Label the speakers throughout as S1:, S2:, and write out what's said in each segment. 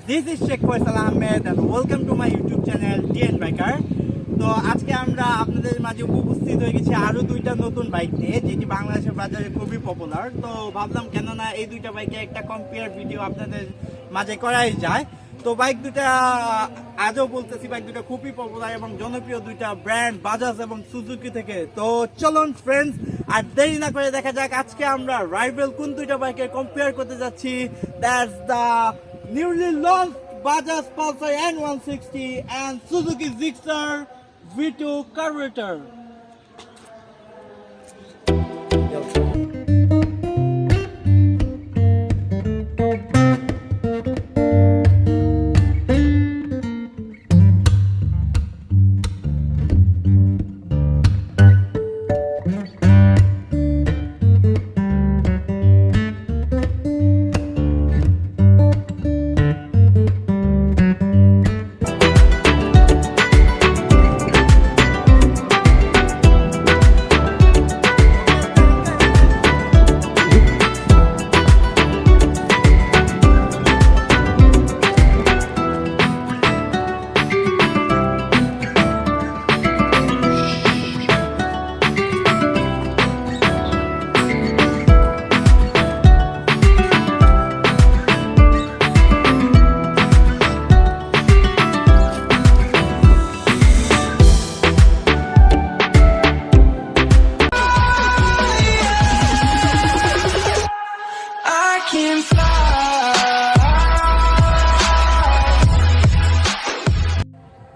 S1: This is Sheikh Faisal Ahmed and welcome to my YouTube channel DN Biker. তো আজকে আমরা আপনাদের মাঝে উপস্থিত হয়ে গেছি আরো দুইটা নতুন বাইক নিয়ে, যেটি বাংলাদেশের বাজারে খুবই পপুলার। তো ভাবলাম কেননা এই দুইটা বাইকে একটা কম্পেয়ার ভিডিও আপনাদের মাঝে করাই যায়। তো বাইক দুটা আজও বলতেছি বাইক দুটা খুবই পপুলার এবং জনপ্রিয় দুইটা ব্র্যান্ড, বাজাজ এবং সুজুকি থেকে। তো চলুন ফ্রেন্ডস, আর দেরি না করে দেখা যাক আজকে আমরা রাইভেল কোন দুইটা বাইকের কম্পেয়ার করতে যাচ্ছি। That's the newly launched Bajaj Pulsar N160 and Suzuki Gixxer V2 carburetor.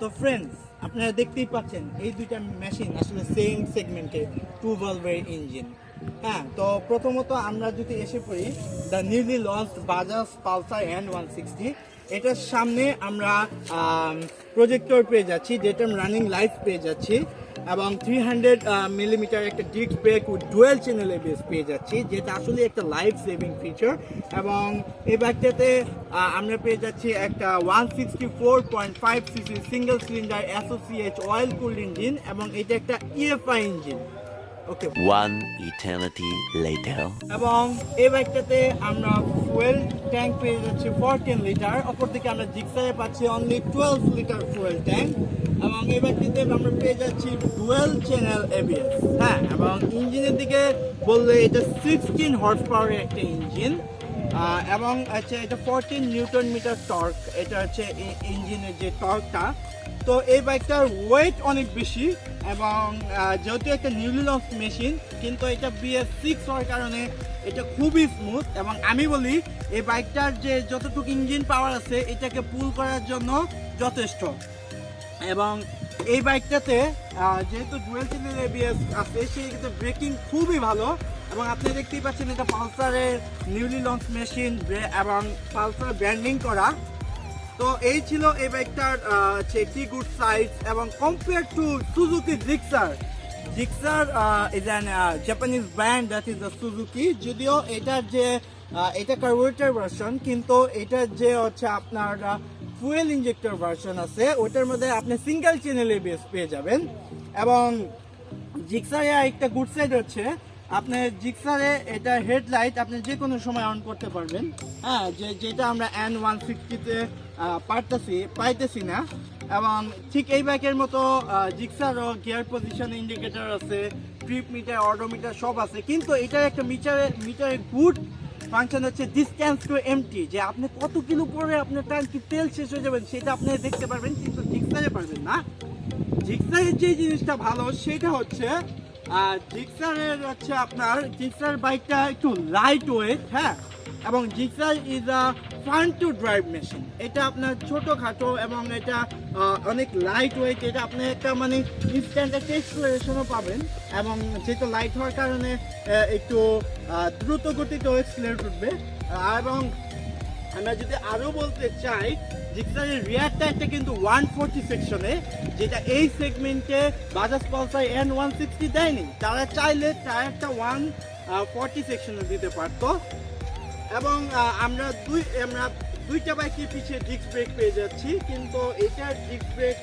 S1: তো ফ্রেন্ডস, আপনারা দেখতেই পাচ্ছেন এই দুইটা মেশিন আসলে সেম সেগমেন্টে, টু ভলভের ইঞ্জিন। হ্যাঁ, তো প্রথমত আমরা যদি এসে পড়ি the newly launched Bajaj Pulsar N160, এটার সামনে আমরা প্রজেক্টর পেয়ে যাচ্ছি, ডেটাম রানিং লাইট পেয়ে যাচ্ছি এবং 300 মিলিমিটার একটা disc brake with dual channel ABS পেয়ে যাচ্ছি, যেটা আসলে একটা লাইফ সেভিং ফিচার। এবং এই বাইকটাতে আমরা পেয়ে যাচ্ছি একটা 164.5 CC single cylinder SOCH oil cooled engine এবং এটা একটা EFI ইঞ্জিন। ওকে,
S2: One eternity later.
S1: এবং এই বাইকটাতে আমরা ফুয়েল ট্যাঙ্ক পেয়ে যাচ্ছি 14 লিটার, অপরদিকে আমরা জিক্সারে পাচ্ছি অনলি 12 লিটার ফুয়েল ট্যাঙ্ক। এবং এই বাইকটিতে আমরা পেয়ে যাচ্ছি ডুয়েল চ্যানেল এবিএস। হ্যাঁ, এবং ইঞ্জিনের দিকে বললে এটা 16 হর্স পাওয়ারের একটা ইঞ্জিন এবং হচ্ছে এটা 14 নিউটন মিটার টর্ক, এটা হচ্ছে ইঞ্জিনের যে টর্কটা। তো এই বাইকটার ওয়েট অনেক বেশি এবং যেহেতু একটা নিউলি লঞ্চ মেশিন, কিন্তু এটা BS6 হওয়ার কারণে এটা খুবই স্মুথ। এবং আমি বলি এই বাইকটার যে যতটুকু ইঞ্জিন পাওয়ার আছে এটাকে পুল করার জন্য যথেষ্ট। এবং এই বাইকটাতে যেহেতু ডুয়েল চ্যানেল এবিএস আছে, সেই ক্ষেত্রে ব্রেকিং খুবই ভালো। এবং আপনি দেখতেই পাচ্ছেন এটা পালসারের নিউলি লঞ্চ মেশিন এবং পালসার ব্র্যান্ডিং করা। তো এই ছিল এই বাইকটার কি গুড সাইড। এবং compare to Suzuki Gixxer is an Japanese brand, that is the Suzuki. যদিও এটার যে এটা কার্বোরেটর ভার্সন, কিন্তু এটার যে হচ্ছে আপনার ফুয়েল ইনজেক্টর ভার্সন আছে, ওটার মধ্যে আপনি সিঙ্গেল চ্যানেল এবিএস পেয়ে যাবেন। এবং জিক্সারে একটা গুড সাইড হচ্ছে আপনার জিক্সারে এটা হেডলাইট আপনি যে কোনো সময় অন করতে পারবেন। হ্যাঁ, যেটা আমরা N160-তে পাইতেছি না। এবং ঠিক এই বাইকের মতো জিক্সারও গিয়ার পজিশন ইন্ডিকেটর আছে, ট্রিপ মিটার, অডোমিটার সব আছে। কিন্তু এটার একটা মিটারের গুড ফাংশন হচ্ছে ডিসটেন্স টু এমটি, যে আপনি কত কিলো পরে আপনার ট্যাঙ্কি তেল শেষ হয়ে যাবেন সেটা আপনি দেখতে পারবেন, কিন্তু জিক্সারে পারবেন না। জিক্সারের যে জিনিসটা ভালো সেটা হচ্ছে জিক্সার বাইকটা একটু লাইট ওয়েট। হ্যাঁ, এবং Gixxer is a fun to drive machine. এটা আপনার ছোটোখাটো এবং এটা অনেক লাইট ওয়েট। এটা আপনি একটা মানে ইনস্ট্যান্ট একটা এক্সপ্লোরেশনও পাবেন। এবং যেহেতু লাইট হওয়ার কারণে একটু দ্রুত গতিতে এক্সিলারেট উঠবে। এবং আমরা যদি আরও বলতে চাই, জিক্সারের রিয়ার টায়ারটা কিন্তু 140 সেকশনে, যেটা এই সেগমেন্টে বাজাজ পালসার N160 দেয়নি। তারা চাইলে টায়ারটা 140 সেকশনে দিতে পারতো। এবং আমরা দুইটা বাইকের পিছিয়ে ডিস্ক ব্রেক পেয়ে যাচ্ছি, কিন্তু এটার ডিস্ক ব্রেক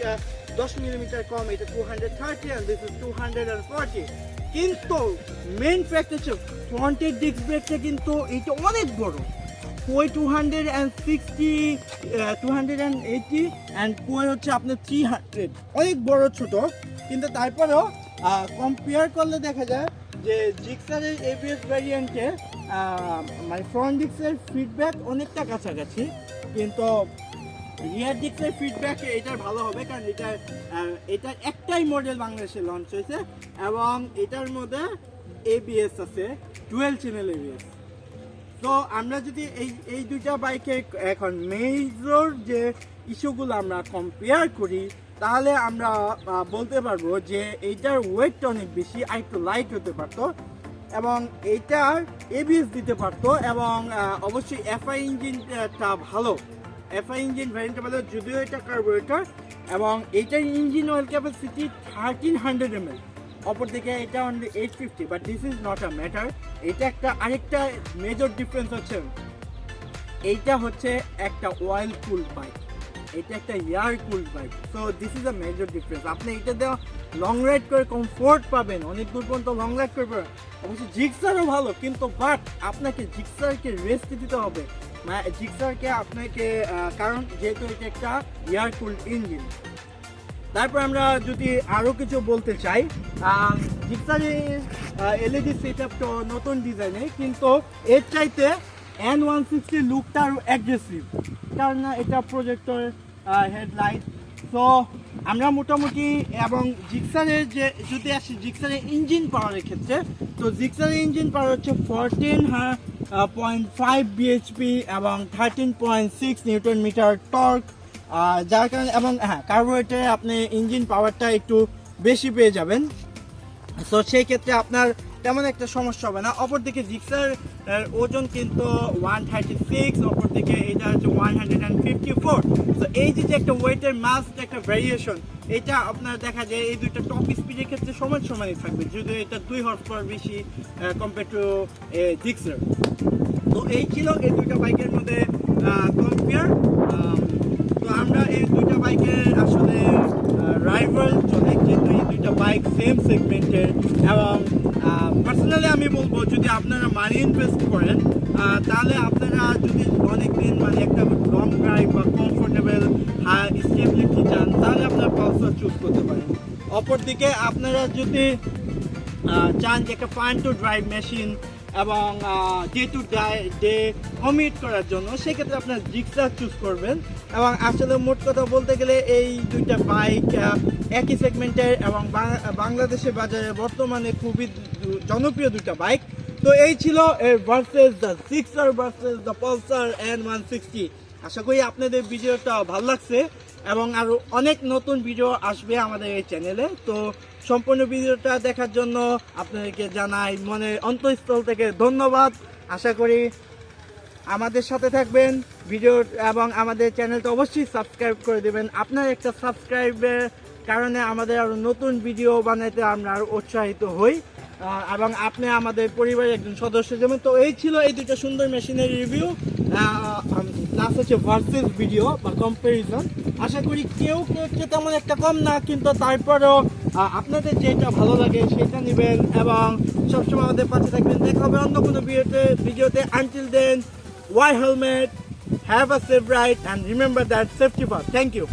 S1: 10 মিলিমিটার কম, এটা 230 and this is 240। কিন্তু মেইন ফ্যাক্ট হচ্ছে ফ্রন্টের ডিস্ক ব্রেকটা কিন্তু এটা অনেক বড়। কোই 260 280 অ্যান্ড কোই হচ্ছে আপনার 300, অনেক বড় ছোট, কিন্তু তারপরেও কম্পেয়ার করলে দেখা যায় যে জিক্সারের এবিএস ভ্যারিয়েন্টে মানে ফ্রন্ট ডিস্কের ফিডব্যাক অনেকটা কাছাকাছি, কিন্তু রিয়ার ডিস্কের ফিডব্যাক এটার ভালো হবে, কারণ এটার একটাই মডেল বাংলাদেশে লঞ্চ হয়েছে এবং এটার মধ্যে এবিএস আছে, ডুয়েল চ্যানেল এবিএস। তো আমরা যদি এই দুইটা বাইকে এখন মেজর যে ইস্যুগুলো আমরা কম্পেয়ার করি, তাহলে আমরা বলতে পারবো যে এইটার ওয়েটটা অনেক বেশি, আর একটু লাইট হতে পারতো, এবং এইটার এবিএস দিতে পারতো, এবং অবশ্যই এফআই ইঞ্জিনটা ভালো, এফআই ইঞ্জিন ভ্যারিয়েন্টটা ভালো, যদিও এটা কার্বোরেটর, এবং এইটার ইঞ্জিন অয়েল ক্যাপাসিটি 1300 ml, অপরদিকে এটা only 850, but this is not a matter. এটা একটা আরেকটা মেজর ডিফারেন্স হচ্ছে এইটা হচ্ছে একটা অয়েল কুল বাইক, এটা একটা air cool bike, so this is a major difference. আপনি এটা দেওয়া লং রাইড করে কমফোর্ট পাবেন, অনেক দূর পর্যন্ত লং রাইড করে পাবেন। অবশ্যই জিক্সারও ভালো, কিন্তু বাট আপনাকে জিক্সারকে রেস্ট দিতে হবে, মানে জিক্সারকে আপনাকে, কারণ যেহেতু এটা একটা এয়ার কুল ইঞ্জিন। তারপর আমরা যদি আরও কিছু বলতে চাই, জিক্সারের এলইডি সেট আপটা নতুন ডিজাইনে, কিন্তু এর চাইতে N160 লুকটা আরও অ্যাগ্রেসিভ, কারণ এটা প্রজেক্টর হেডলাইট। তো আমরা মোটামুটি, এবং জিক্সারের যে যদি আসি জিক্সারের ইঞ্জিন পাওয়ারের ক্ষেত্রে, তো জিক্সারের ইঞ্জিন পাওয়ার হচ্ছে 14.5 বিএইচপি এবং 13.6 নিউটন মিটার টর্ক, যার কারণে, এবং হ্যাঁ কার্বোরেটরে আপনি ইঞ্জিন পাওয়ারটা একটু বেশি পেয়ে যাবেন, তো সেই ক্ষেত্রে আপনার তেমন একটা সমস্যা হবে না। অপরদিকে জিক্সার ওজন কিন্তু 136, অপরদিকে এটা হচ্ছে 154, তো এই যে একটা ওয়েটের মাস একটা ভ্যারিয়েশন, এটা আপনার দেখা যায় এই দুইটা টপ স্পিডের ক্ষেত্রে সমানই থাকবে, যদিও এটা 2 হর্স পাওয়ার বেশি কম্পেয়ার টু জিক্সার। তো এই ছিল এই দুইটা বাইকের মধ্যে কম্পেয়ার। তো আমরা এই দুইটা বাইকের আসলে রাইভাল চলে, যেহেতু এই দুইটা বাইক সেম সেগমেন্টের, এবং পার্সোনালি আমি বলবো যদি আপনারা মানি ইনভেস্ট করেন, তাহলে আপনারা যদি অনেকদিন মানে একটা লং ড্রাইভ বা কমফোর্টেবল হাই স্টেবিলিটি চান, তাহলে আপনারা পালসার চুজ করতে পারেন। অপরদিকে আপনারা যদি চান যে একটা ফান টু ড্রাইভ মেশিন এবং ডে টু ডে কমিট করার জন্য, সেক্ষেত্রে আপনার জিক্সার চুজ করবেন। এবং আসলে মোট কথা বলতে গেলে এই দুইটা বাইক একই সেগমেন্টের এবং বাংলাদেশের বাজারে বর্তমানে খুবই জনপ্রিয় দুইটা বাইক। তো এই ছিল versus the Gixxer versus the Pulsar N160। আশা করি আপনাদের ভিডিওটা ভালো লাগছে, এবং আরও অনেক নতুন ভিডিও আসবে আমাদের এই চ্যানেলে। তো সম্পূর্ণ ভিডিওটা দেখার জন্য আপনাদেরকে জানাই মনের অন্তঃস্থল থেকে ধন্যবাদ। আশা করি আমাদের সাথে থাকবেন ভিডিও, এবং আমাদের চ্যানেলটা অবশ্যই সাবস্ক্রাইব করে দেবেন। আপনার একটা সাবস্ক্রাইবের কারণে আমাদের আরও নতুন ভিডিও বানাতে আমরা আরও উৎসাহিত হই, এবং আপনি আমাদের পরিবারের একজন সদস্য যেমন। তো এই ছিল এই দুটো সুন্দর মেশিনের রিভিউ, প্লাস হচ্ছে ভার্সেস ভিডিও বা কম্প্যারিজন। আশা করি কেউ তেমন একটা কম না, কিন্তু তারপরেও আপনাদের যেটা ভালো লাগে সেটা নেবেন, এবং সবসময় আমাদের পাশে থাকবেন। দেখা হবে অন্য কোনো ভিডিওতে। Until then, wear helmet, have a safe ride, and remember that safety first. Thank you.